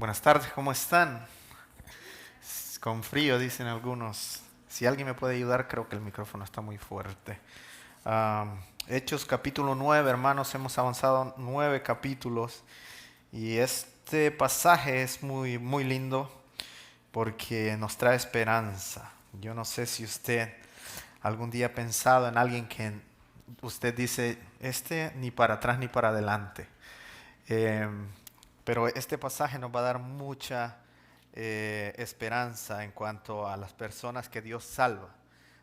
Buenas tardes, ¿cómo están? Con frío, dicen algunos. Si alguien me puede ayudar, creo que el micrófono está muy fuerte. Hechos capítulo 9, hermanos, hemos avanzado 9 capítulos y este pasaje es muy, muy lindo porque nos trae esperanza. Yo no sé si usted algún día ha pensado en alguien que usted dice, ni para atrás ni para adelante. Eh, pero este pasaje nos va a dar mucha esperanza en cuanto a las personas que Dios salva.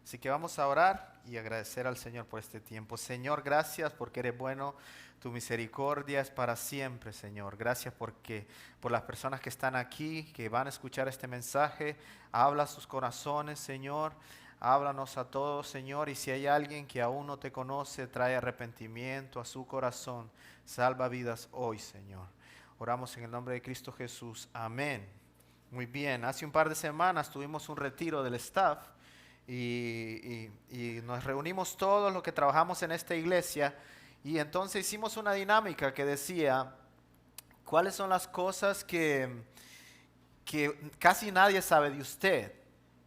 Así que vamos a orar y agradecer al Señor por este tiempo. Señor, gracias porque eres bueno. Tu misericordia es para siempre, Señor. Gracias por las personas que están aquí, que van a escuchar este mensaje. Habla a sus corazones, Señor. Háblanos a todos, Señor. Y si hay alguien que aún no te conoce, trae arrepentimiento a su corazón. Salva vidas hoy, Señor. Oramos en el nombre de Cristo Jesús. Amén. Muy bien. Hace un par de semanas tuvimos un retiro del staff y nos reunimos todos los que trabajamos en esta iglesia y entonces hicimos una dinámica que decía, ¿cuáles son las cosas que casi nadie sabe de usted?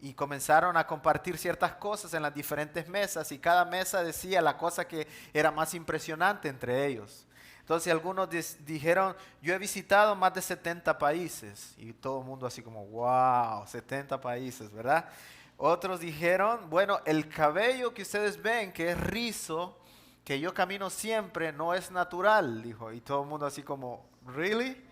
Y comenzaron a compartir ciertas cosas en las diferentes mesas y cada mesa decía la cosa que era más impresionante entre ellos. Entonces algunos dijeron, yo he visitado más de 70 países y todo el mundo así como, wow, 70 países, ¿verdad? Otros dijeron, bueno, el cabello que ustedes ven, que es rizo, que yo camino siempre, no es natural, dijo. Y todo el mundo así como, ¿really?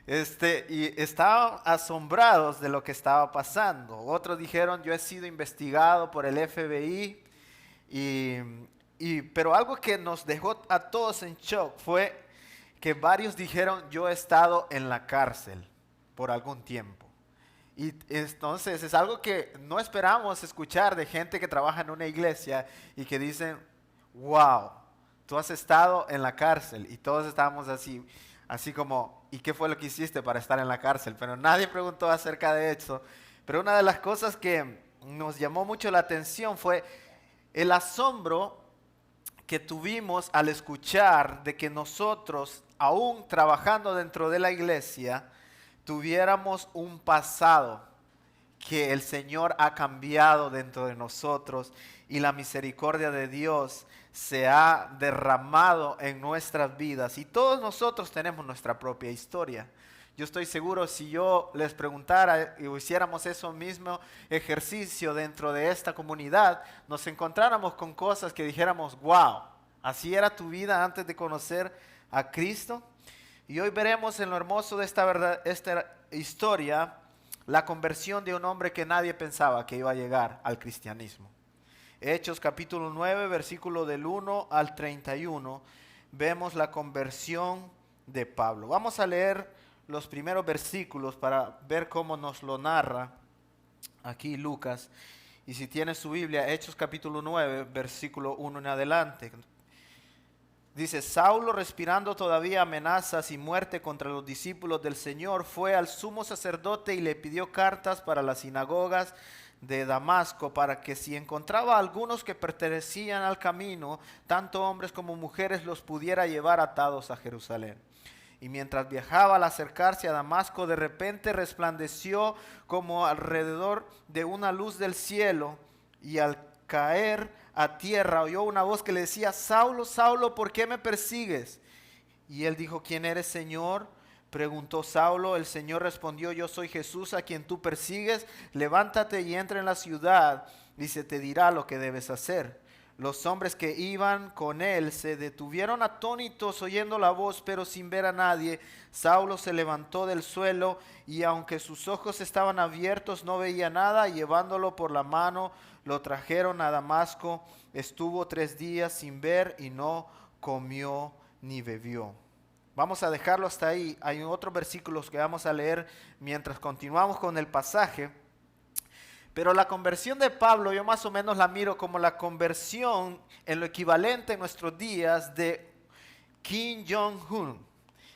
Y estaban asombrados de lo que estaba pasando. Otros dijeron, yo he sido investigado por el FBI, pero algo que nos dejó a todos en shock fue que varios dijeron, yo he estado en la cárcel por algún tiempo. Y entonces es algo que no esperamos escuchar de gente que trabaja en una iglesia y que dicen, wow, tú has estado en la cárcel. Y todos estábamos así como, ¿y qué fue lo que hiciste para estar en la cárcel? Pero nadie preguntó acerca de eso. Pero una de las cosas que nos llamó mucho la atención fue el asombro que tuvimos al escuchar de que nosotros, aún trabajando dentro de la iglesia, tuviéramos un pasado que el Señor ha cambiado dentro de nosotros y la misericordia de Dios se ha derramado en nuestras vidas. Y todos nosotros tenemos nuestra propia historia. Yo estoy seguro si yo les preguntara y hiciéramos eso mismo ejercicio dentro de esta comunidad, nos encontráramos con cosas que dijéramos, wow, así era tu vida antes de conocer a Cristo. Y hoy veremos en lo hermoso de esta historia la conversión de un hombre que nadie pensaba que iba a llegar al cristianismo. Hechos capítulo 9, versículo del 1 al 31, vemos la conversión de Pablo. Vamos a leer los primeros versículos para ver cómo nos lo narra aquí Lucas. Y si tiene su Biblia, Hechos capítulo 9, versículo 1 en adelante. Dice, Saulo, respirando todavía amenazas y muerte contra los discípulos del Señor, fue al sumo sacerdote y le pidió cartas para las sinagogas de Damasco, para que si encontraba a algunos que pertenecían al camino, tanto hombres como mujeres, los pudiera llevar atados a Jerusalén. Y mientras viajaba, al acercarse a Damasco, de repente resplandeció como alrededor de una luz del cielo, y al caer a tierra oyó una voz que le decía, Saulo, Saulo, ¿por qué me persigues? Y él dijo, ¿quién eres, Señor? Preguntó Saulo. El Señor respondió, yo soy Jesús a quien tú persigues. Levántate y entra en la ciudad y se te dirá lo que debes hacer. Los hombres que iban con él se detuvieron atónitos oyendo la voz, pero sin ver a nadie. Saulo se levantó del suelo y aunque sus ojos estaban abiertos no veía nada. Llevándolo por la mano lo trajeron a Damasco. Estuvo 3 días sin ver y no comió ni bebió. Vamos a dejarlo hasta ahí. Hay otros versículos que vamos a leer mientras continuamos con el pasaje. Pero la conversión de Pablo yo más o menos la miro como la conversión en lo equivalente en nuestros días de Kim Jong-un,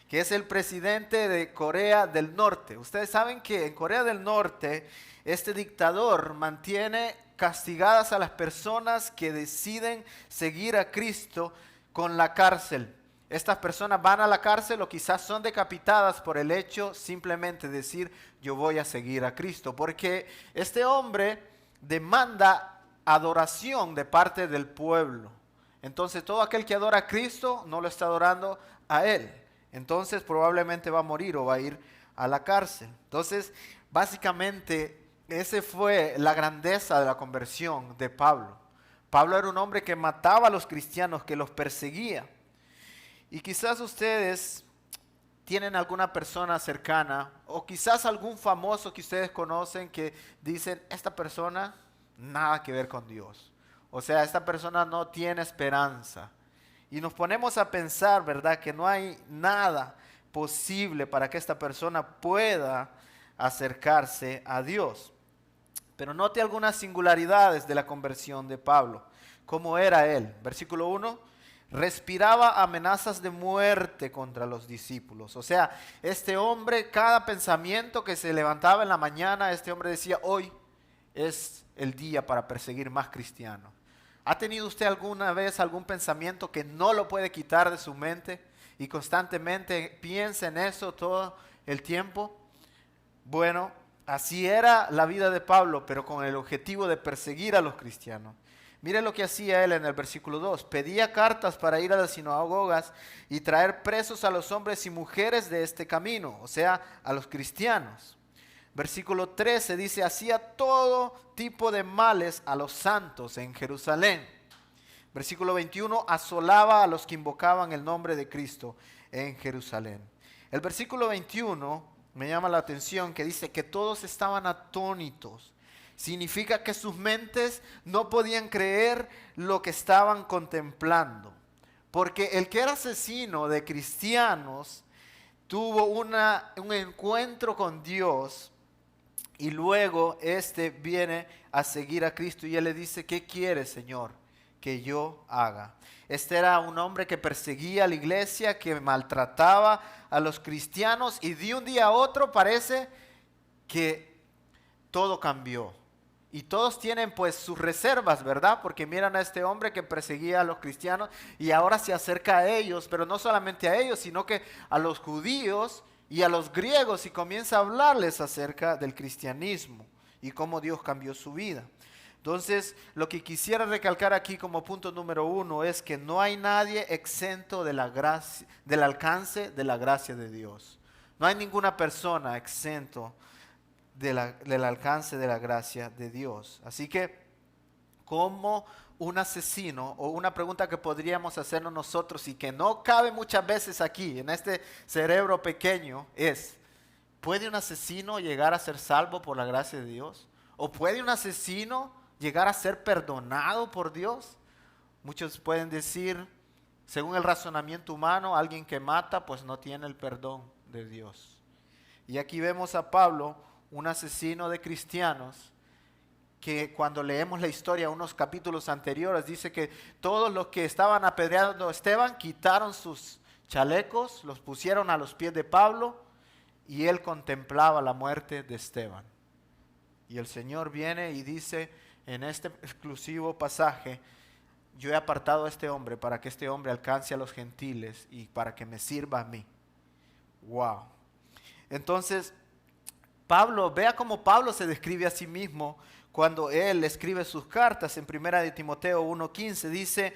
que es el presidente de Corea del Norte. Ustedes saben que en Corea del Norte este dictador mantiene castigadas a las personas que deciden seguir a Cristo con la cárcel. Estas personas van a la cárcel o quizás son decapitadas por el hecho simplemente de decir yo voy a seguir a Cristo. Porque este hombre demanda adoración de parte del pueblo. Entonces todo aquel que adora a Cristo no lo está adorando a Él. Entonces probablemente va a morir o va a ir a la cárcel. Entonces básicamente esa fue la grandeza de la conversión de Pablo. Pablo era un hombre que mataba a los cristianos, que los perseguía. Y quizás ustedes tienen alguna persona cercana o quizás algún famoso que ustedes conocen que dicen, esta persona nada que ver con Dios. O sea, esta persona no tiene esperanza. Y nos ponemos a pensar, ¿verdad? Que no hay nada posible para que esta persona pueda acercarse a Dios. Pero note algunas singularidades de la conversión de Pablo. ¿Cómo era él? Versículo 1. Respiraba amenazas de muerte contra los discípulos. O sea, este hombre, cada pensamiento que se levantaba en la mañana, este hombre decía, hoy es el día para perseguir más cristianos. ¿Ha tenido usted alguna vez algún pensamiento que no lo puede quitar de su mente y constantemente piensa en eso todo el tiempo? Bueno, así era la vida de Pablo, pero con el objetivo de perseguir a los cristianos. Mire lo que hacía él en el versículo 2. Pedía cartas para ir a las sinagogas y traer presos a los hombres y mujeres de este camino, o sea, a los cristianos. Versículo 13 dice, hacía todo tipo de males a los santos en Jerusalén. Versículo 21, asolaba a los que invocaban el nombre de Cristo en Jerusalén. El versículo 21 me llama la atención que dice que todos estaban atónitos. Significa que sus mentes no podían creer lo que estaban contemplando. Porque el que era asesino de cristianos tuvo un encuentro con Dios y luego este viene a seguir a Cristo y él le dice, ¿qué quieres, Señor, que yo haga? Este era un hombre que perseguía a la iglesia, que maltrataba a los cristianos y de un día a otro parece que todo cambió. Y todos tienen pues sus reservas, ¿verdad? Porque miran a este hombre que perseguía a los cristianos y ahora se acerca a ellos, pero no solamente a ellos, sino que a los judíos y a los griegos y comienza a hablarles acerca del cristianismo y cómo Dios cambió su vida. Entonces, lo que quisiera recalcar aquí como punto número 1 es que no hay nadie exento de la gracia, del alcance de la gracia de Dios. No hay ninguna persona exento del alcance de la gracia de Dios. Así que, como un asesino, o una pregunta que podríamos hacernos nosotros y que no cabe muchas veces aquí, en este cerebro pequeño, es, ¿puede un asesino llegar a ser salvo por la gracia de Dios? ¿O puede un asesino llegar a ser perdonado por Dios? Muchos pueden decir, según el razonamiento humano, alguien que mata pues no tiene el perdón de Dios. Y aquí vemos a Pablo, un asesino de cristianos, que cuando leemos la historia, unos capítulos anteriores, dice que todos los que estaban apedreando a Esteban quitaron sus chalecos, los pusieron a los pies de Pablo y él contemplaba la muerte de Esteban. Y el Señor viene y dice en este exclusivo pasaje, yo he apartado a este hombre para que este hombre alcance a los gentiles y para que me sirva a mí. Wow. Entonces, Pablo, vea cómo Pablo se describe a sí mismo cuando él escribe sus cartas en 1 de Timoteo 1:15. Dice,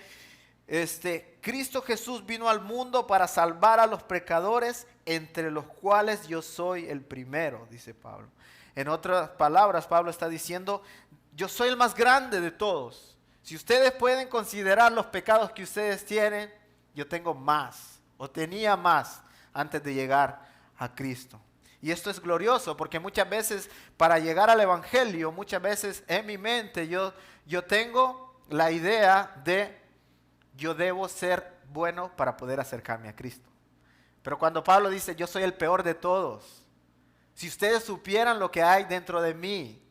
Cristo Jesús vino al mundo para salvar a los pecadores, entre los cuales yo soy el primero, dice Pablo. En otras palabras, Pablo está diciendo, yo soy el más grande de todos. Si ustedes pueden considerar los pecados que ustedes tienen, yo tengo más, o tenía más, antes de llegar a Cristo. Y esto es glorioso porque muchas veces para llegar al evangelio, muchas veces en mi mente yo tengo la idea de yo debo ser bueno para poder acercarme a Cristo. Pero cuando Pablo dice yo soy el peor de todos, si ustedes supieran lo que hay dentro de mí,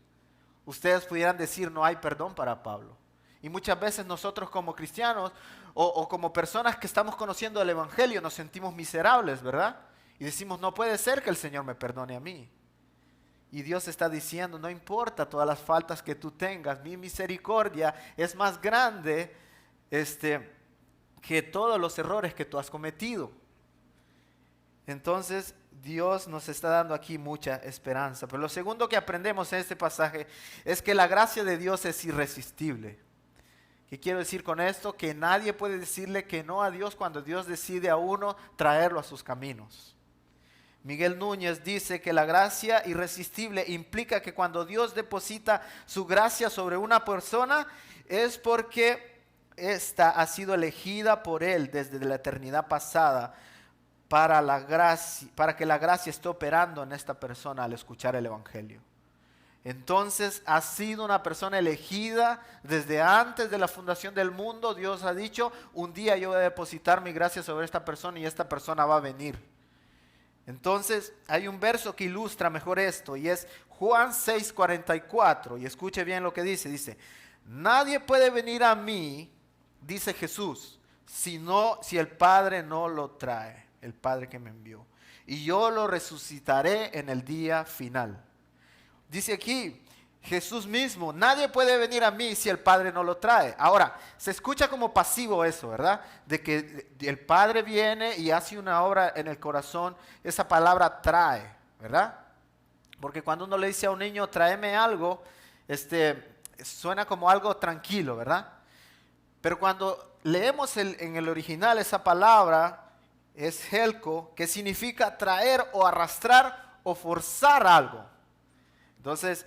ustedes pudieran decir no hay perdón para Pablo. Y muchas veces nosotros como cristianos o como personas que estamos conociendo el evangelio nos sentimos miserables, ¿verdad? Y decimos, no puede ser que el Señor me perdone a mí. Y Dios está diciendo, no importa todas las faltas que tú tengas, mi misericordia es más grande que todos los errores que tú has cometido. Entonces Dios nos está dando aquí mucha esperanza. Pero lo segundo que aprendemos en este pasaje es que la gracia de Dios es irresistible. ¿Qué quiero decir con esto? Que nadie puede decirle que no a Dios cuando Dios decide a uno traerlo a sus caminos. Miguel Núñez dice que la gracia irresistible implica que cuando Dios deposita su gracia sobre una persona es porque ésta ha sido elegida por Él desde la eternidad pasada para que la gracia esté operando en esta persona al escuchar el Evangelio. Entonces ha sido una persona elegida desde antes de la fundación del mundo. Dios ha dicho, un día yo voy a depositar mi gracia sobre esta persona y esta persona va a venir. Entonces hay un verso que ilustra mejor esto y es Juan 6:44, y escuche bien lo que dice, nadie puede venir a mí, dice Jesús, si el Padre no lo trae, el Padre que me envió, y yo lo resucitaré en el día final. Dice aquí Jesús mismo, nadie puede venir a mí si el Padre no lo trae. Ahora, se escucha como pasivo eso, ¿verdad? De que el Padre viene y hace una obra en el corazón, esa palabra trae, ¿verdad? Porque cuando uno le dice a un niño, tráeme algo, suena como algo tranquilo, ¿verdad? Pero cuando leemos en el original esa palabra, es helco, que significa traer o arrastrar o forzar algo. Entonces,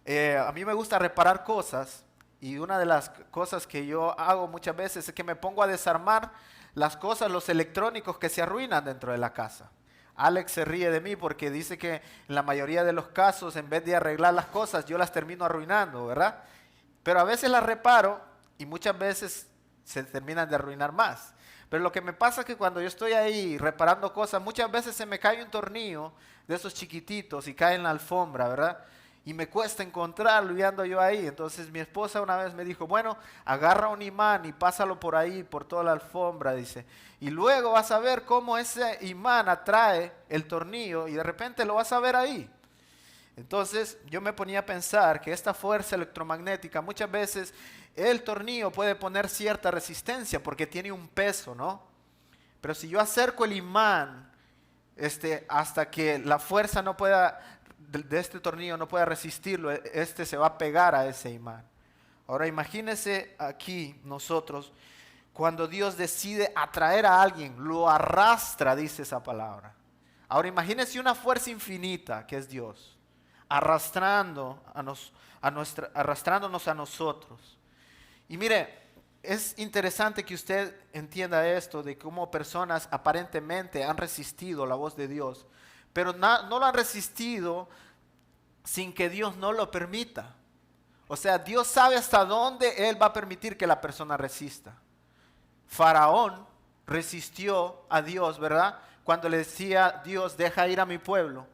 a mí me gusta reparar cosas, y una de las cosas que yo hago muchas veces es que me pongo a desarmar las cosas, los electrónicos que se arruinan dentro de la casa. Alex se ríe de mí porque dice que en la mayoría de los casos, en vez de arreglar las cosas, yo las termino arruinando, ¿verdad? Pero a veces las reparo y muchas veces se terminan de arruinar más. Pero lo que me pasa es que cuando yo estoy ahí reparando cosas, muchas veces se me cae un tornillo de esos chiquititos y cae en la alfombra, ¿verdad? Y me cuesta encontrarlo y ando yo ahí. Entonces mi esposa una vez me dijo, bueno, agarra un imán y pásalo por ahí, por toda la alfombra, dice. Y luego vas a ver cómo ese imán atrae el tornillo y de repente lo vas a ver ahí. Entonces yo me ponía a pensar que esta fuerza electromagnética, muchas veces el tornillo puede poner cierta resistencia porque tiene un peso, ¿no? Pero si yo acerco el imán hasta que la fuerza no pueda de este tornillo no pueda resistirlo, se va a pegar a ese imán. Ahora imagínense aquí nosotros, cuando Dios decide atraer a alguien, lo arrastra, dice esa palabra. Ahora imagínense una fuerza infinita que es Dios, arrastrándonos a nosotros. Y mire, es interesante que usted entienda esto, de cómo personas aparentemente han resistido la voz de Dios, pero no lo han resistido sin que Dios no lo permita. O sea, Dios sabe hasta dónde Él va a permitir que la persona resista. Faraón resistió a Dios, ¿verdad? Cuando le decía, Dios, deja ir a mi pueblo.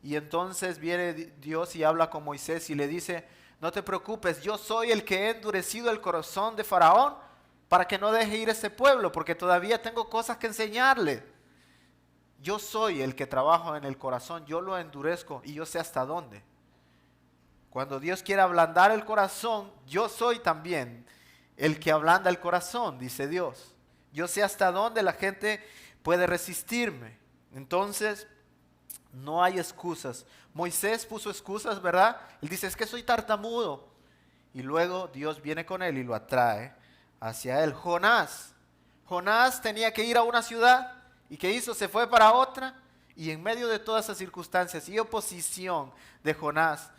Y entonces viene Dios y habla con Moisés y le dice, no te preocupes, yo soy el que he endurecido el corazón de Faraón para que no deje ir ese pueblo, porque todavía tengo cosas que enseñarle. Yo soy el que trabajo en el corazón, yo lo endurezco y yo sé hasta dónde. Cuando Dios quiere ablandar el corazón, yo soy también el que ablanda el corazón, dice Dios. Yo sé hasta dónde la gente puede resistirme. Entonces, no hay excusas. Moisés puso excusas, ¿verdad? Él dice, es que soy tartamudo. Y luego Dios viene con él y lo atrae hacia él. Jonás tenía que ir a una ciudad. ¿Y qué hizo? Se fue para otra. Y en medio de todas esas circunstancias y oposición de Jonás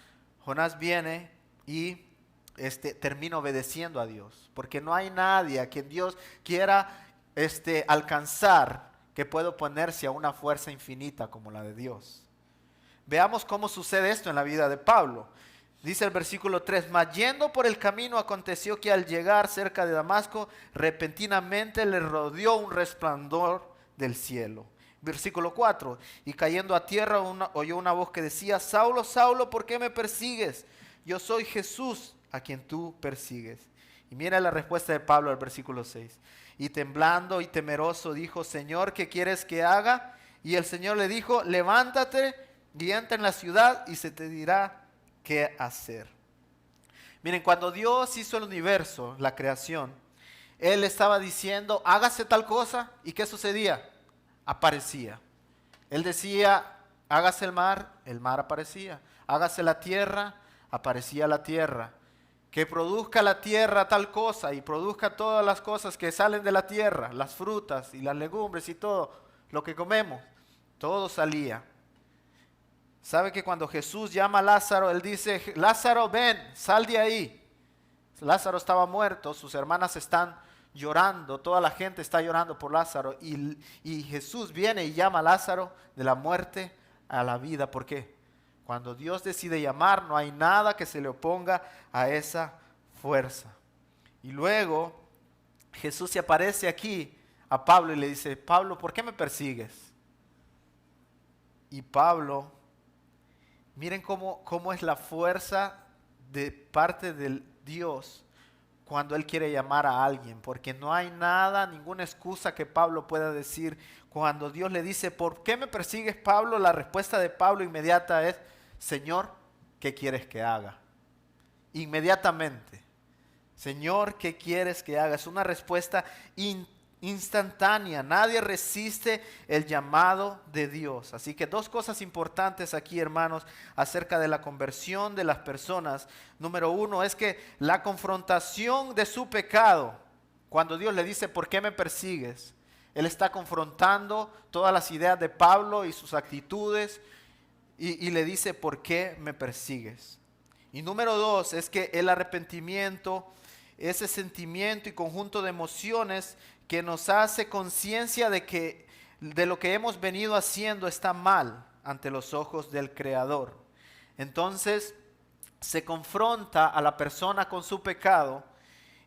viene y termina obedeciendo a Dios. Porque no hay nadie a quien Dios quiera alcanzar que pueda oponerse a una fuerza infinita como la de Dios. Veamos cómo sucede esto en la vida de Pablo. Dice el versículo 3, mas yendo por el camino aconteció que al llegar cerca de Damasco, repentinamente le rodeó un resplandor del cielo. Versículo 4, y cayendo a tierra oyó una voz que decía, Saulo, Saulo, ¿por qué me persigues? Yo soy Jesús a quien tú persigues. Y mira la respuesta de Pablo al versículo 6. Y temblando y temeroso dijo, Señor, ¿qué quieres que haga? Y el Señor le dijo, levántate y entra en la ciudad y se te dirá qué hacer. Miren, cuando Dios hizo el universo, la creación, Él estaba diciendo, hágase tal cosa, ¿y qué sucedía? Aparecía. Él decía, hágase el mar aparecía. Hágase la tierra, aparecía la tierra. Que produzca la tierra tal cosa y produzca todas las cosas que salen de la tierra, las frutas y las legumbres y todo lo que comemos, todo salía. ¿Sabe que cuando Jesús llama a Lázaro, él dice, Lázaro, ven, sal de ahí? Lázaro estaba muerto, sus hermanas están llorando, toda la gente está llorando por Lázaro y Jesús viene y llama a Lázaro de la muerte a la vida. ¿Por qué? Cuando Dios decide llamar, no hay nada que se le oponga a esa fuerza. Y luego Jesús se aparece aquí a Pablo y le dice, Pablo, ¿por qué me persigues? Y Pablo, miren cómo es la fuerza de parte de Dios cuando Él quiere llamar a alguien, porque no hay nada, ninguna excusa que Pablo pueda decir. Cuando Dios le dice, ¿por qué me persigues, Pablo? La respuesta de Pablo inmediata es, Señor, ¿qué quieres que haga? Inmediatamente, Señor, ¿qué quieres que haga? Es una respuesta instantánea. Nadie resiste el llamado de Dios. Así que dos cosas importantes aquí, hermanos, acerca de la conversión de las personas. Número uno es que la confrontación de su pecado, cuando Dios le dice, ¿por qué me persigues? Él está confrontando todas las ideas de Pablo y sus actitudes y le dice, ¿por qué me persigues? Y número dos es que el arrepentimiento, ese sentimiento y conjunto de emociones que nos hace conciencia de lo que hemos venido haciendo está mal ante los ojos del Creador. Entonces se confronta a la persona con su pecado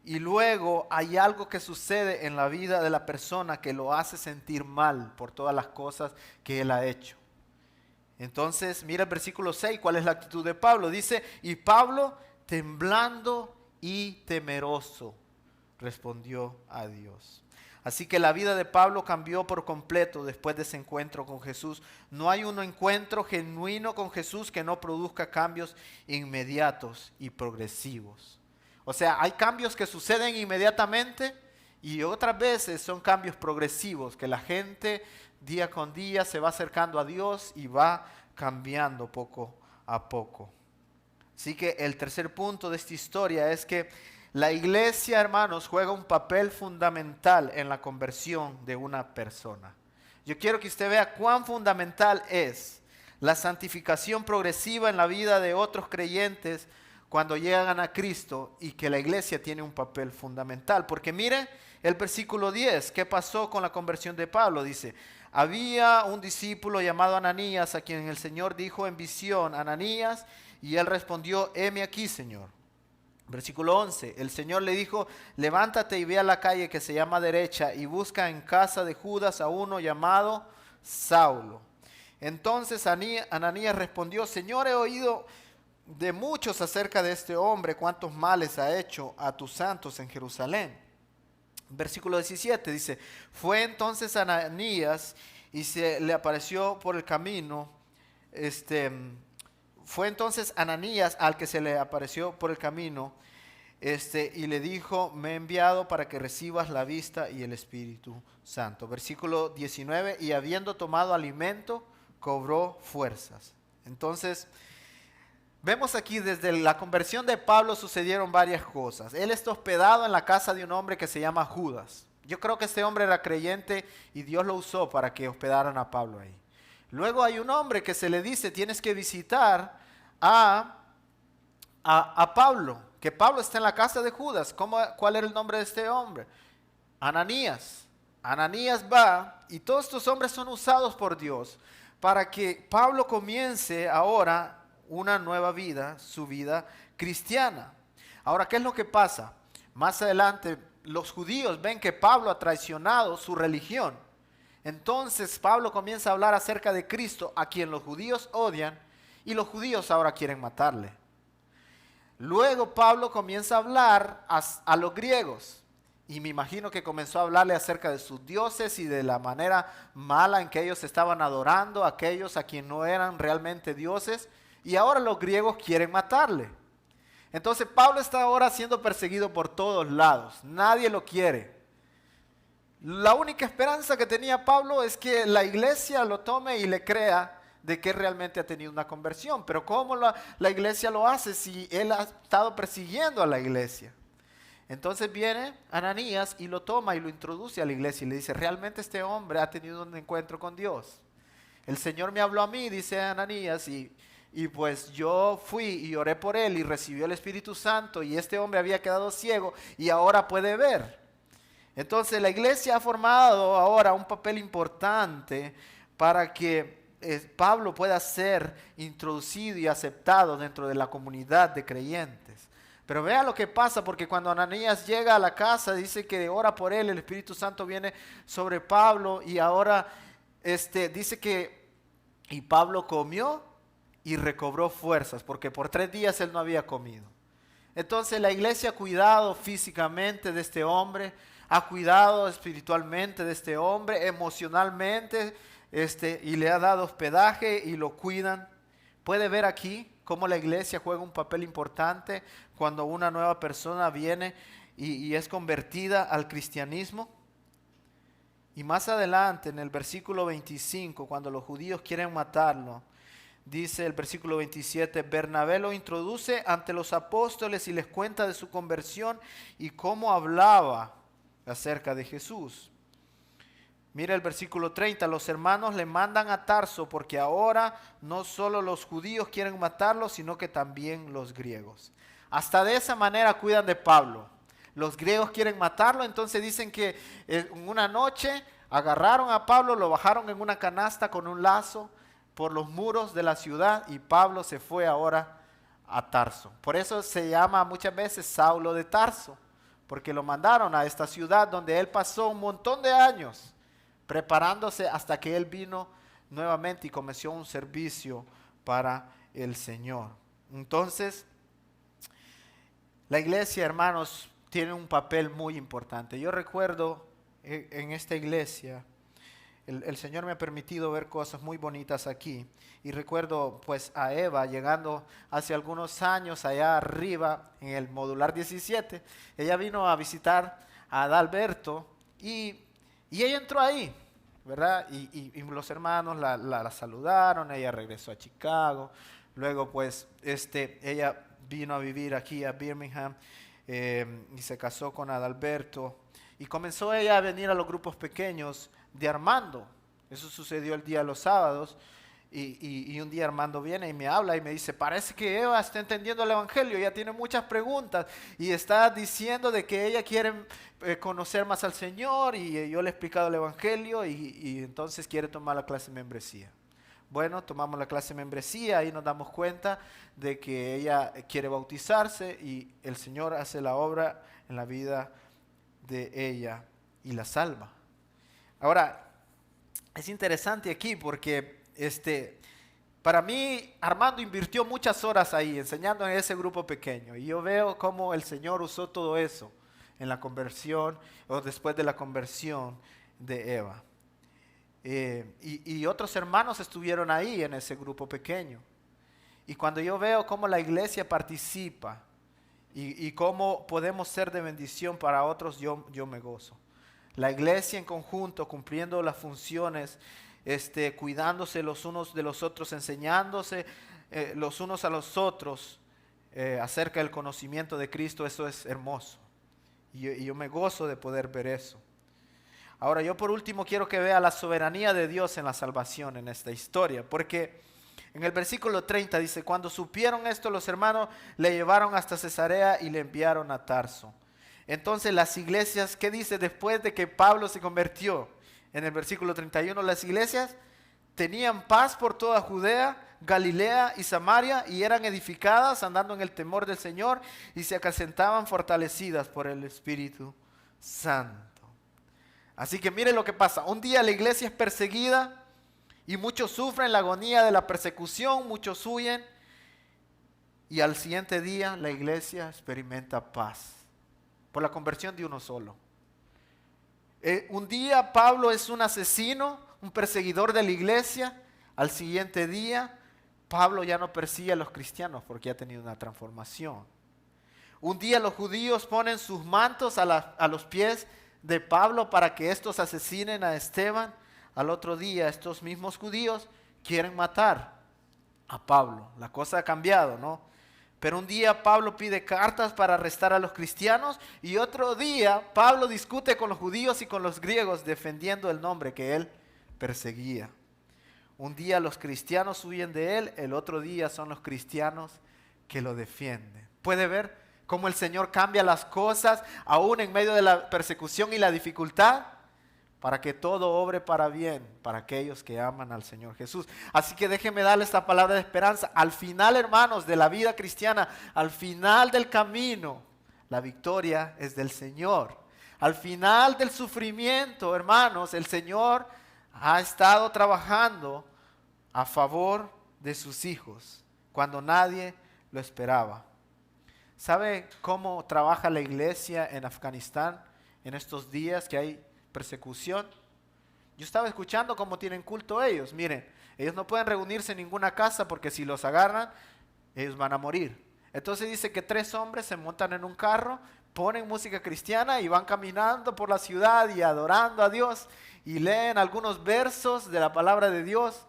y luego hay algo que sucede en la vida de la persona que lo hace sentir mal por todas las cosas que él ha hecho. Entonces mira el versículo 6, ¿cuál es la actitud de Pablo? Dice, y Pablo temblando y temeroso respondió a Dios. Así que la vida de Pablo cambió por completo después de ese encuentro con Jesús. No hay un encuentro genuino con Jesús que no produzca cambios inmediatos y progresivos. O sea, hay cambios que suceden inmediatamente y otras veces son cambios progresivos, que la gente día con día se va acercando a Dios y va cambiando poco a poco. Así que el tercer punto de esta historia es que la iglesia, hermanos, juega un papel fundamental en la conversión de una persona. Yo quiero que usted vea cuán fundamental es la santificación progresiva en la vida de otros creyentes cuando llegan a Cristo y que la iglesia tiene un papel fundamental. Porque mire el versículo 10, ¿qué pasó con la conversión de Pablo? Dice, había un discípulo llamado Ananías a quien el Señor dijo en visión, Ananías, y él respondió, heme aquí, Señor. Versículo 11, el Señor le dijo, levántate y ve a la calle que se llama derecha y busca en casa de Judas a uno llamado Saulo. Entonces Ananías respondió, Señor, he oído de muchos acerca de este hombre, cuántos males ha hecho a tus santos en Jerusalén. Versículo 17 dice, fue entonces Ananías y se le apareció por el camino, fue entonces Ananías al que se le apareció por el camino, y le dijo, me he enviado para que recibas la vista y el Espíritu Santo. Versículo 19, y habiendo tomado alimento, cobró fuerzas. Entonces, vemos aquí desde la conversión de Pablo sucedieron varias cosas. Él está hospedado en la casa de un hombre que se llama Judas. Yo creo que este hombre era creyente y Dios lo usó para que hospedaran a Pablo ahí. Luego hay un hombre que se le dice, tienes que visitar a Pablo, que Pablo está en la casa de Judas. ¿Cuál era el nombre de este hombre? Ananías. Ananías va y todos estos hombres son usados por Dios para que Pablo comience ahora una nueva vida, su vida cristiana. Ahora, ¿qué es lo que pasa? Más adelante, los judíos ven que Pablo ha traicionado su religión. Entonces Pablo comienza a hablar acerca de Cristo, a quien los judíos odian, y los judíos ahora quieren matarle. Luego Pablo comienza a hablar a los griegos, y me imagino que comenzó a hablarle acerca de sus dioses y de la manera mala en que ellos estaban adorando a aquellos a quienes no eran realmente dioses, y ahora los griegos quieren matarle. Entonces Pablo está ahora siendo perseguido por todos lados. Nadie lo quiere. La única esperanza que tenía Pablo es que la iglesia lo tome y le crea de que realmente ha tenido una conversión. Pero ¿cómo la iglesia lo hace si él ha estado persiguiendo a la iglesia? Entonces viene Ananías y lo toma y lo introduce a la iglesia y le dice, realmente este hombre ha tenido un encuentro con Dios. El Señor me habló a mí, dice Ananías, y pues yo fui y oré por él y recibió el Espíritu Santo y este hombre había quedado ciego y ahora puede ver. Entonces la iglesia ha formado ahora un papel importante para que Pablo pueda ser introducido y aceptado dentro de la comunidad de creyentes. Pero vea lo que pasa, porque cuando Ananías llega a la casa, dice que ora por él, el Espíritu Santo viene sobre Pablo y ahora dice que y Pablo comió y recobró fuerzas, porque por 3 días él no había comido. Entonces la iglesia ha cuidado físicamente de este hombre, ha cuidado espiritualmente de este hombre, emocionalmente, y le ha dado hospedaje y lo cuidan. Puede ver aquí cómo la iglesia juega un papel importante cuando una nueva persona viene y es convertida al cristianismo. Y más adelante en el versículo 25, cuando los judíos quieren matarlo, dice el versículo 27, Bernabé lo introduce ante los apóstoles y les cuenta de su conversión y cómo hablaba acerca de Jesús. Mira el versículo 30, los hermanos le mandan a Tarso porque ahora no solo los judíos quieren matarlo, sino que también los griegos. Hasta de esa manera cuidan de Pablo. Los griegos quieren matarlo, entonces dicen que en una noche agarraron a Pablo, lo bajaron en una canasta con un lazo por los muros de la ciudad y Pablo se fue ahora a Tarso. Por eso se llama muchas veces Saulo de Tarso, porque lo mandaron a esta ciudad donde él pasó un montón de años preparándose hasta que él vino nuevamente y comenzó un servicio para el Señor. Entonces, la iglesia, hermanos, tiene un papel muy importante. Yo recuerdo en esta iglesia, el Señor me ha permitido ver cosas muy bonitas aquí. Y recuerdo pues a Eva llegando hace algunos años allá arriba en el modular 17. Ella vino a visitar a Adalberto y ella entró ahí, ¿verdad? Y los hermanos la saludaron, ella regresó a Chicago. Luego pues ella vino a vivir aquí a Birmingham y se casó con Adalberto. Y comenzó ella a venir a los grupos pequeños de Armando. Eso sucedió el día de los sábados. Y un día Armando viene y me habla y me dice, parece que Eva está entendiendo el Evangelio, ella tiene muchas preguntas y está diciendo de que ella quiere conocer más al Señor y yo le he explicado el Evangelio y entonces quiere tomar la clase de membresía. Bueno, tomamos la clase de membresía y nos damos cuenta de que ella quiere bautizarse y el Señor hace la obra en la vida de ella y la salva. Ahora, es interesante aquí porque para mí Armando invirtió muchas horas ahí enseñando en ese grupo pequeño y yo veo cómo el Señor usó todo eso en la conversión o después de la conversión de Eva. Y otros hermanos estuvieron ahí en ese grupo pequeño. Y cuando yo veo cómo la iglesia participa y cómo podemos ser de bendición para otros, yo me gozo. La iglesia en conjunto, cumpliendo las funciones, cuidándose los unos de los otros, enseñándose los unos a los otros acerca del conocimiento de Cristo, eso es hermoso. Y yo me gozo de poder ver eso. Ahora yo por último quiero que vea la soberanía de Dios en la salvación en esta historia, porque en el versículo 30 dice, cuando supieron esto los hermanos le llevaron hasta Cesarea y le enviaron a Tarso. Entonces las iglesias, ¿qué dice después de que Pablo se convirtió? En el versículo 31, las iglesias tenían paz por toda Judea, Galilea y Samaria y eran edificadas andando en el temor del Señor y se acrecentaban fortalecidas por el Espíritu Santo. Así que mire lo que pasa. Un día la iglesia es perseguida y muchos sufren la agonía de la persecución, muchos huyen y al siguiente día la iglesia experimenta paz por la conversión de uno solo. Un día Pablo es un asesino, un perseguidor de la iglesia. Al siguiente día Pablo ya no persigue a los cristianos porque ha tenido una transformación. Un día los judíos ponen sus mantos a los pies de Pablo para que estos asesinen a Esteban. Al otro día estos mismos judíos quieren matar a Pablo. La cosa ha cambiado, ¿no? Pero un día Pablo pide cartas para arrestar a los cristianos y otro día Pablo discute con los judíos y con los griegos defendiendo el nombre que él perseguía. Un día los cristianos huyen de él, el otro día son los cristianos que lo defienden. ¿Puede ver cómo el Señor cambia las cosas aún en medio de la persecución y la dificultad? Para que todo obre para bien, para aquellos que aman al Señor Jesús. Así que déjenme darle esta palabra de esperanza. Al final, hermanos, de la vida cristiana, al final del camino, la victoria es del Señor. Al final del sufrimiento, hermanos, el Señor ha estado trabajando a favor de sus hijos, cuando nadie lo esperaba. ¿Sabe cómo trabaja la iglesia en Afganistán en estos días que hay persecución? Yo estaba escuchando cómo tienen culto ellos. Miren, ellos no pueden reunirse en ninguna casa porque si los agarran, ellos van a morir. Entonces dice que 3 hombres se montan en un carro, ponen música cristiana y van caminando por la ciudad y adorando a Dios y leen algunos versos de la palabra de Dios.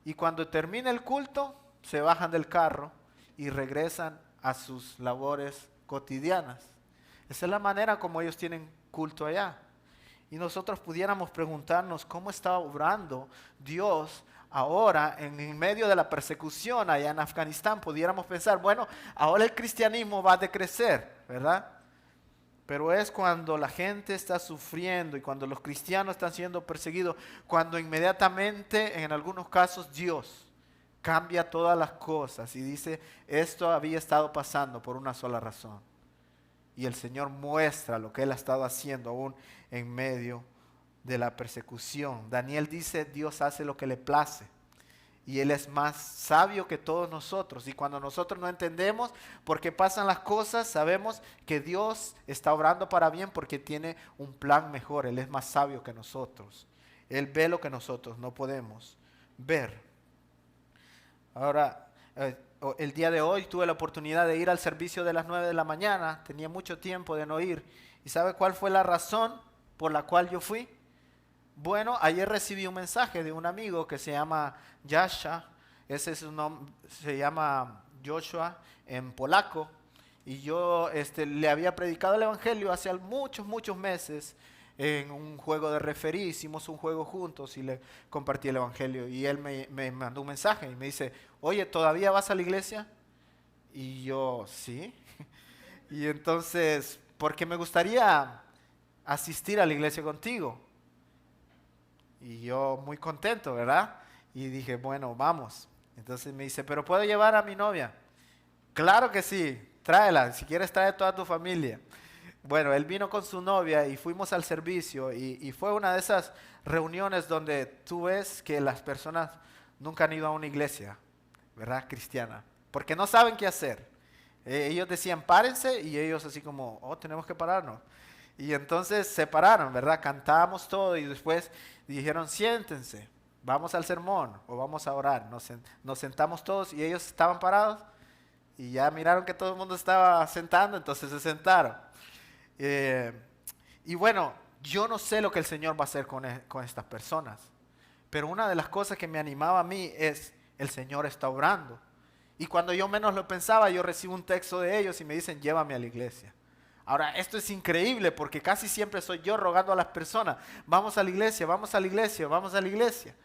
Y cuando termina el culto, se bajan del carro y regresan a sus labores cotidianas. Esa es la manera como ellos tienen culto allá. Y nosotros pudiéramos preguntarnos cómo está obrando Dios ahora en medio de la persecución allá en Afganistán. Pudiéramos pensar, bueno, ahora el cristianismo va a decrecer, ¿verdad? Pero es cuando la gente está sufriendo y cuando los cristianos están siendo perseguidos, cuando inmediatamente, en algunos casos, Dios cambia todas las cosas y dice, esto había estado pasando por una sola razón. Y el Señor muestra lo que Él ha estado haciendo aún en medio de la persecución. Daniel dice, Dios hace lo que le place. Y Él es más sabio que todos nosotros. Y cuando nosotros no entendemos por qué pasan las cosas, sabemos que Dios está obrando para bien porque tiene un plan mejor. Él es más sabio que nosotros. Él ve lo que nosotros no podemos ver. Ahora, el día de hoy tuve la oportunidad de ir al servicio de las 9 de la mañana. Tenía mucho tiempo de no ir. ¿Y sabe cuál fue la razón por la cual yo fui? Bueno, ayer recibí un mensaje de un amigo que se llama Jasha. Ese es su nombre, se llama Joshua en polaco. Y yo le había predicado el evangelio hace muchos meses en un juego de referí. Hicimos un juego juntos y le compartí el evangelio. Y él me mandó un mensaje y me dice, oye, ¿todavía vas a la iglesia? Y yo, sí. Y entonces, porque me gustaría asistir a la iglesia contigo. Y yo muy contento, ¿verdad? Y dije, bueno, vamos. Entonces me dice, ¿pero puedo llevar a mi novia? Claro que sí, tráela. Si quieres, trae toda tu familia. Bueno, él vino con su novia y fuimos al servicio. Y fue una de esas reuniones donde tú ves que las personas nunca han ido a una iglesia, ¿verdad? Cristiana. Porque no saben qué hacer. Ellos decían, párense, y ellos así como, oh, tenemos que pararnos. Y entonces se pararon, ¿verdad? Cantamos todo y después dijeron, siéntense, vamos al sermón o vamos a orar. Nos sentamos todos y ellos estaban parados y ya miraron que todo el mundo estaba sentando, entonces se sentaron. Y bueno, yo no sé lo que el Señor va a hacer con estas personas, pero una de las cosas que me animaba a mí es, el Señor está obrando. Y cuando yo menos lo pensaba, yo recibo un texto de ellos y me dicen, llévame a la iglesia. Ahora, esto es increíble porque casi siempre soy yo rogando a las personas, vamos a la iglesia, vamos a la iglesia, vamos a la iglesia.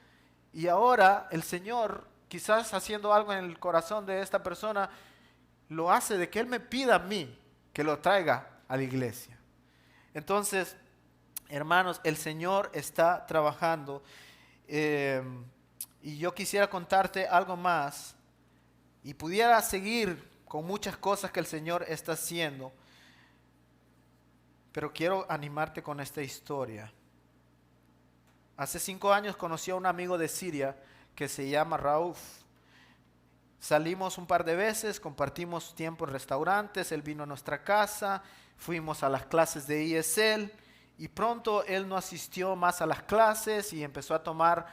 Y ahora el Señor, quizás haciendo algo en el corazón de esta persona, lo hace de que Él me pida a mí que lo traiga a la iglesia. Entonces, hermanos, el Señor está trabajando y yo quisiera contarte algo más y pudiera seguir con muchas cosas que el Señor está haciendo. Pero quiero animarte con esta historia. Hace 5 años conocí a un amigo de Siria que se llama Raúf. Salimos un par de veces, compartimos tiempo en restaurantes, él vino a nuestra casa, fuimos a las clases de ESL y pronto él no asistió más a las clases y empezó a tomar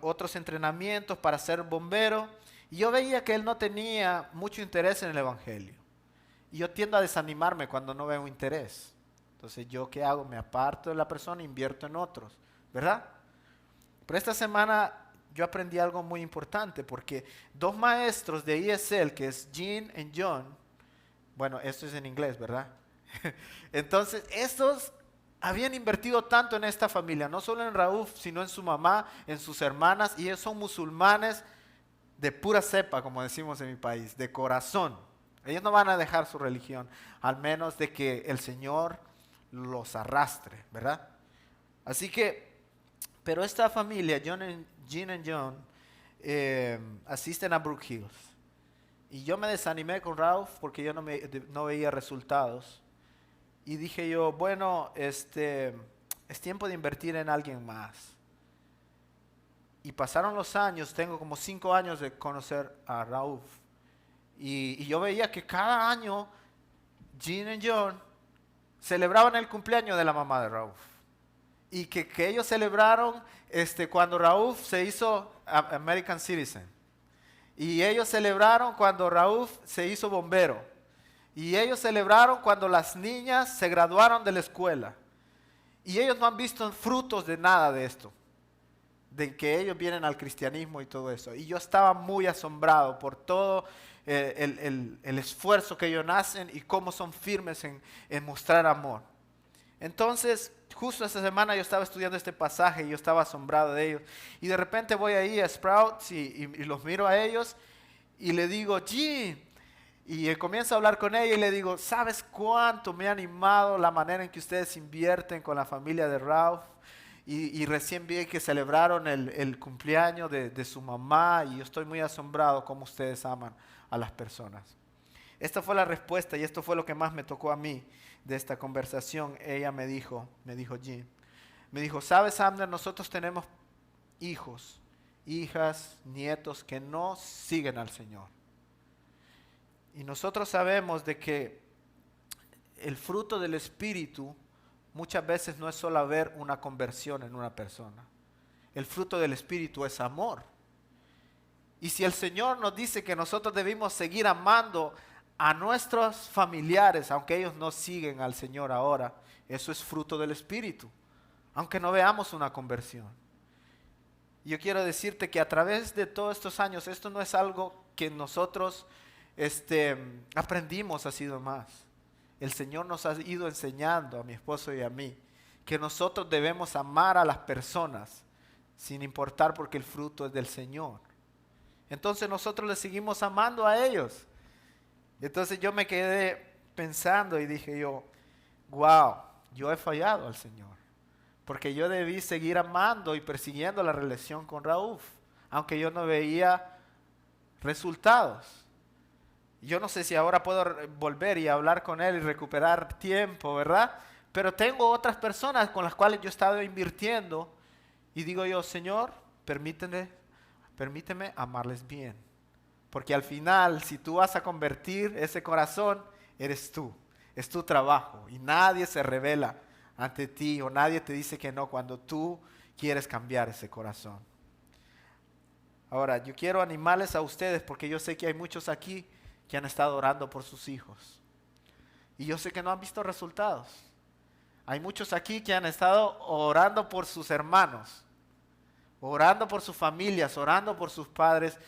otros entrenamientos para ser bombero. Y yo veía que él no tenía mucho interés en el evangelio. Y yo tiendo a desanimarme cuando no veo interés. Entonces, ¿yo qué hago? Me aparto de la persona e invierto en otros, ¿verdad? Pero esta semana yo aprendí algo muy importante porque dos maestros de ESL, que es Jean y John, bueno, esto es en inglés, ¿verdad? Entonces, estos habían invertido tanto en esta familia, no solo en Raúl, sino en su mamá, en sus hermanas, y ellos son musulmanes de pura cepa, como decimos en mi país, de corazón. Ellos no van a dejar su religión, al menos de que el Señor los arrastre, ¿verdad? Así que, pero esta familia, Jean y John, asisten a Brook Hills. Y yo me desanimé con Ralph porque yo no veía resultados. Y dije yo, bueno, es tiempo de invertir en alguien más. Y pasaron los años, tengo como 5 años de conocer a Raúl. Y yo veía que cada año Jean y John celebraban el cumpleaños de la mamá de Raúl. Y que ellos celebraron cuando Raúl se hizo American Citizen. Y ellos celebraron cuando Raúl se hizo bombero. Y ellos celebraron cuando las niñas se graduaron de la escuela. Y ellos no han visto frutos de nada de esto. De que ellos vienen al cristianismo y todo eso. Y yo estaba muy asombrado por todo el esfuerzo que ellos hacen y cómo son firmes en mostrar amor. Entonces, justo esta semana yo estaba estudiando este pasaje y yo estaba asombrado de ellos. Y de repente voy ahí a Sprouts y los miro a ellos y le digo, Jean. Y comienzo a hablar con ella y le digo, ¿sabes cuánto me ha animado la manera en que ustedes invierten con la familia de Ralph? Y recién vi que celebraron el cumpleaños de su mamá y yo estoy muy asombrado cómo ustedes aman a las personas. Esta fue la respuesta y esto fue lo que más me tocó a mí de esta conversación. Ella me dijo Jean, me dijo, ¿sabes, Abner? Nosotros tenemos hijos, hijas, nietos que no siguen al Señor. Y nosotros sabemos de que el fruto del Espíritu muchas veces no es solo ver una conversión en una persona. El fruto del Espíritu es amor. Y si el Señor nos dice que nosotros debemos seguir amando a nuestros familiares, aunque ellos no siguen al Señor ahora, eso es fruto del Espíritu, aunque no veamos una conversión. Yo quiero decirte que a través de todos estos años, esto no es algo que nosotros aprendimos así nomás. El Señor nos ha ido enseñando a mi esposo y a mí que nosotros debemos amar a las personas sin importar porque el fruto es del Señor. Entonces nosotros les seguimos amando a ellos. Entonces yo me quedé pensando y dije yo, wow, yo he fallado al Señor. Porque yo debí seguir amando y persiguiendo la relación con Raúl, aunque yo no veía resultados. Yo no sé si ahora puedo volver y hablar con él y recuperar tiempo, ¿verdad? Pero tengo otras personas con las cuales yo he estado invirtiendo y digo yo, Señor, permíteme amarles bien. Porque al final, si tú vas a convertir ese corazón, eres tú, es tu trabajo y nadie se revela ante ti o nadie te dice que no cuando tú quieres cambiar ese corazón. Ahora, yo quiero animarles a ustedes porque yo sé que hay muchos aquí que han estado orando por sus hijos. Y yo sé que no han visto resultados. Hay muchos aquí que han estado orando por sus hermanos, orando por sus familias, orando por sus padres.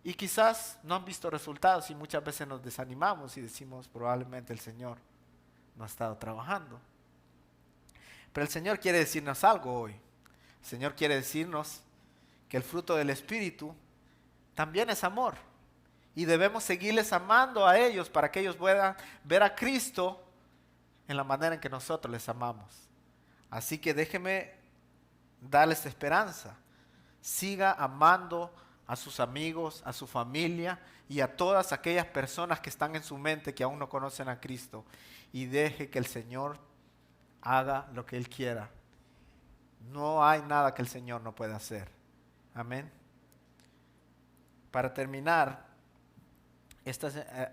Y quizás no han visto resultados y muchas veces nos desanimamos y decimos probablemente el Señor no ha estado trabajando. Pero el Señor quiere decirnos algo hoy. El Señor quiere decirnos que el fruto del Espíritu también es amor. Y debemos seguirles amando a ellos para que ellos puedan ver a Cristo en la manera en que nosotros les amamos. Así que déjeme darles esperanza. Siga amando a sus amigos, a su familia y a todas aquellas personas que están en su mente que aún no conocen a Cristo. Y deje que el Señor haga lo que Él quiera. No hay nada que el Señor no pueda hacer. Amén. Para terminar,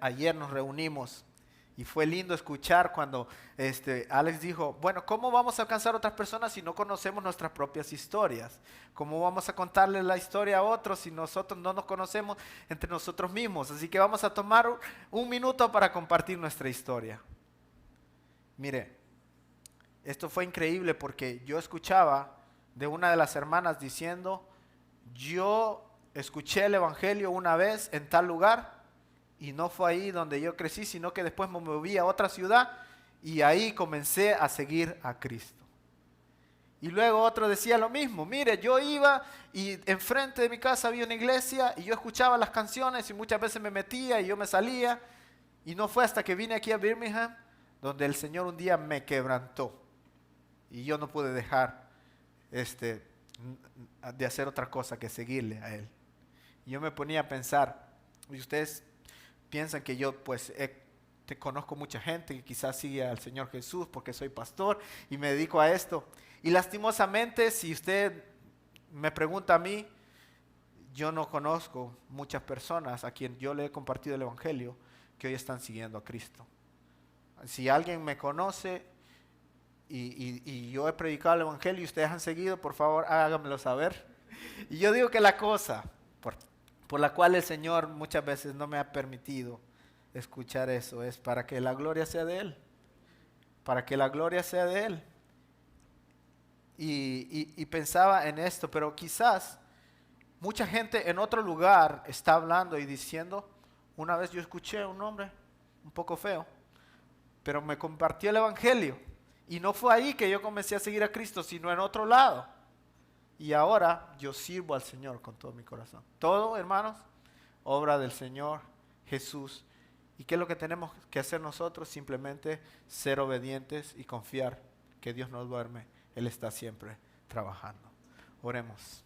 ayer nos reunimos Y fue lindo escuchar cuando Alex dijo, bueno, ¿cómo vamos a alcanzar a otras personas si no conocemos nuestras propias historias? ¿Cómo vamos a contarle la historia a otros si nosotros no nos conocemos entre nosotros mismos? Así que vamos a tomar un minuto para compartir nuestra historia. Mire, esto fue increíble porque yo escuchaba de una de las hermanas diciendo, yo escuché el evangelio una vez en tal lugar y no fue ahí donde yo crecí, sino que después me moví a otra ciudad y ahí comencé a seguir a Cristo. Y luego otro decía lo mismo, mire, yo iba y enfrente de mi casa había una iglesia y yo escuchaba las canciones y muchas veces me metía y yo me salía y no fue hasta que vine aquí a Birmingham donde el Señor un día me quebrantó y yo no pude dejar de hacer otra cosa que seguirle a Él. Y yo me ponía a pensar, y ustedes piensan que yo pues te conozco mucha gente que quizás sigue al Señor Jesús porque soy pastor y me dedico a esto. Y lastimosamente, si usted me pregunta a mí, yo no conozco muchas personas a quien yo le he compartido el Evangelio que hoy están siguiendo a Cristo. Si alguien me conoce y yo he predicado el Evangelio y ustedes han seguido, por favor háganmelo saber. Y yo digo que la cosa por la cual el Señor muchas veces no me ha permitido escuchar eso es para que la gloria sea de Él. Para que la gloria sea de Él. Y pensaba en esto, pero quizás mucha gente en otro lugar está hablando y diciendo, una vez yo escuché a un hombre un poco feo, pero me compartió el Evangelio. Y no fue ahí que yo comencé a seguir a Cristo, sino en otro lado. Y ahora yo sirvo al Señor con todo mi corazón. Todo, hermanos, obra del Señor Jesús. ¿Y qué es lo que tenemos que hacer nosotros? Simplemente ser obedientes y confiar que Dios no duerme. Él está siempre trabajando. Oremos.